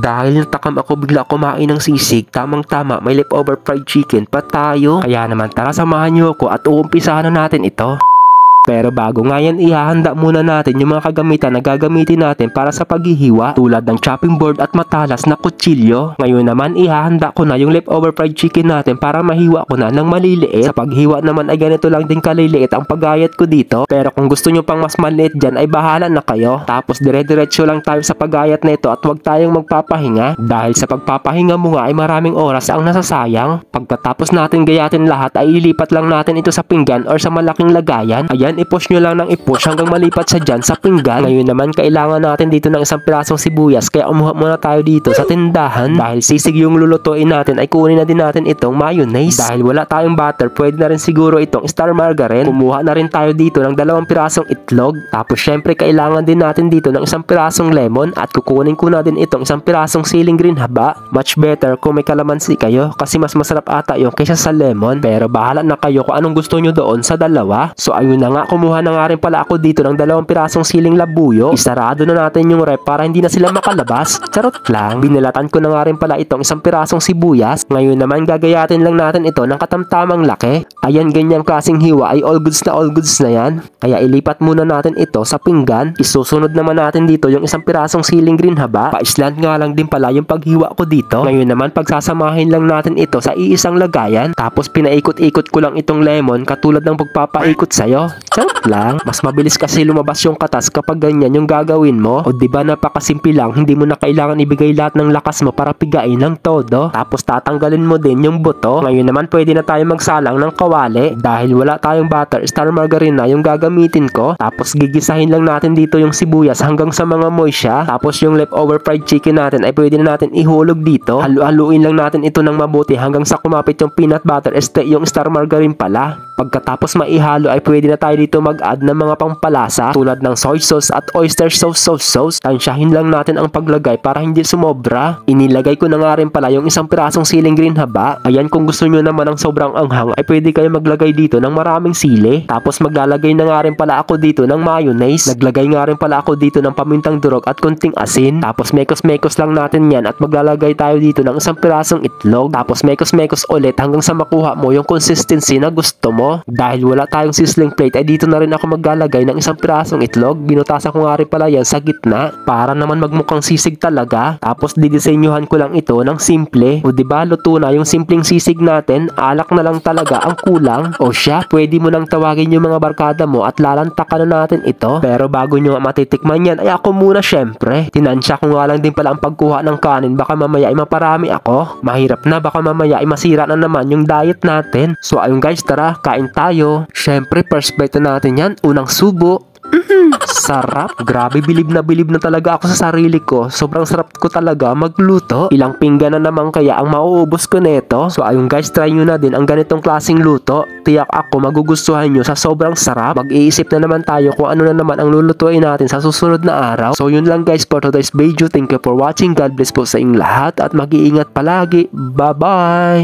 Dahil natakam ako bigla kumain ng sisig, tamang-tama may leftover fried chicken pa tayo. Kaya naman tara samahan niyo ako at uumpisahan na natin ito. Pero bago nga yan, ihahanda muna natin yung mga kagamitan na gagamitin natin para sa paghihiwa tulad ng chopping board at matalas na kutsilyo. Ngayon naman, ihahanda ko na yung leftover fried chicken natin para mahiwa ko na ng maliliit. Sa paghiwa naman ay ganito lang din kaliliit ang paggayat ko dito. Pero kung gusto nyo pang mas maliit dyan ay bahala na kayo. Tapos dire-diretso lang tayo sa paggayat na ito at huwag tayong magpapahinga. Dahil sa pagpapahinga mo nga ay maraming oras ang nasasayang. Pagkatapos natin gayatin lahat ay ilipat lang natin ito sa pinggan or sa malaking lagayan. Ayan, i-push nyo lang ng i-push hanggang malipat siya dyan sa pinggan. Ngayon naman, kailangan natin dito ng isang pirasong sibuyas kaya umuha muna tayo dito sa tindahan. Dahil sisig yung lulutuin natin ay kunin na din natin itong mayonnaise. Dahil wala tayong butter, pwede na rin siguro itong star margarine. Kumuha na rin tayo dito ng 2 pirasong itlog. Tapos syempre kailangan din natin dito ng isang pirasong lemon at kukunin ko na din itong isang pirasong siling green haba. Much better kung may kalamansi kayo kasi mas masarap ata yung kaysa sa lemon. Pero bahala na kayo kung anong gusto nyo doon sa dalawa. So ayun na nga, kumuha na nga rin pala ako dito ng 2 pirasong siling labuyo. Isarado na natin yung rep para hindi na sila makalabas. Charot lang. Binilatan ko na nga rin pala itong 1 pirasong sibuyas. Ngayon naman gagayatin lang natin ito ng katamtamang laki. Ayan, ganyang klaseng hiwa ay all goods na yan. Kaya ilipat muna natin ito sa pinggan. Isusunod naman natin dito yung 1 pirasong siling green haba. Pa-island nga lang din pala yung paghiwa ko dito. Ngayon naman pagsasamahin lang natin ito sa iisang lagayan. Tapos pinaikot-ikot ko lang itong lemon katulad ng pagpapaikot sa'yo. Charot lang. Mas mabilis kasi lumabas yung katas kapag ganyan yung gagawin mo. O diba napakasimple lang, hindi mo na kailangan ibigay lahat ng lakas mo para pigain ng todo. Tapos tatanggalin mo din yung buto. Ngayon naman pwede na tayo magsalang ng kawali. Dahil wala tayong butter, star margarine na yung gagamitin ko. Tapos gigisahin lang natin dito yung sibuyas hanggang sa mga moist siya. Tapos yung leftover fried chicken natin ay pwede na natin ihulog dito. Halu-haluin lang natin ito ng mabuti hanggang sa kumapit yung peanut butter, yung star margarine pala. Pagkatapos maihalo ay pwede na tayo dito mag-add ng mga pampalasa tulad ng soy sauce at oyster sauce. Tansyahin lang natin ang paglagay para hindi sumobra. Inilagay ko na nga rin pala yung 1 pirasong siling green haba. Ayan, kung gusto nyo naman ng sobrang anghang ay pwede kayo maglagay dito ng maraming sili. Tapos maglalagay na nga rin pala ako dito ng mayonnaise. Naglagay nga rin pala ako dito ng pamintang durog at konting asin. Tapos mekos-mekos lang natin yan at maglalagay tayo dito ng 1 pirasong itlog. Tapos mekos-mekos ulit hanggang sa makuha mo yung consistency na gusto mo. Dahil wala tayong sizzling plate ay dito na rin ako maglalagay ng 1 pirasong itlog. Binutasan ko nga rin pala yan sa gitna para naman magmukhang sisig talaga. Tapos didisenyuhan ko lang ito ng simple. O diba luto na yung simpleng sisig natin, alak na lang talaga ang kulang. O siya, pwede mo nang tawagin yung mga barkada mo at lalantakan na natin ito. Pero bago nyo matitikman yan ay ako muna syempre. Tinansya ko nga lang din pala ang pagkuha ng kanin, baka mamaya ay maparami ako. Mahirap na, baka mamaya ay masira na naman yung diet natin. So ayun guys, tara kain tayo. Syempre first bite na natin yan, unang subo. Sarap. Grabe, bilib na talaga ako sa sarili ko. Sobrang sarap ko talaga magluto. Ilang pinggan na naman kaya ang mauubos ko neto. So ayun guys, try nyo na din ang ganitong klaseng luto. Tiyak ako magugustuhan nyo sa sobrang sarap. Mag-iisip na naman tayo kung ano na naman ang lulutuin natin sa susunod na araw. So yun lang guys for today's video. Thank you for watching. God bless po sa inyong lahat at mag-iingat palagi. Bye bye.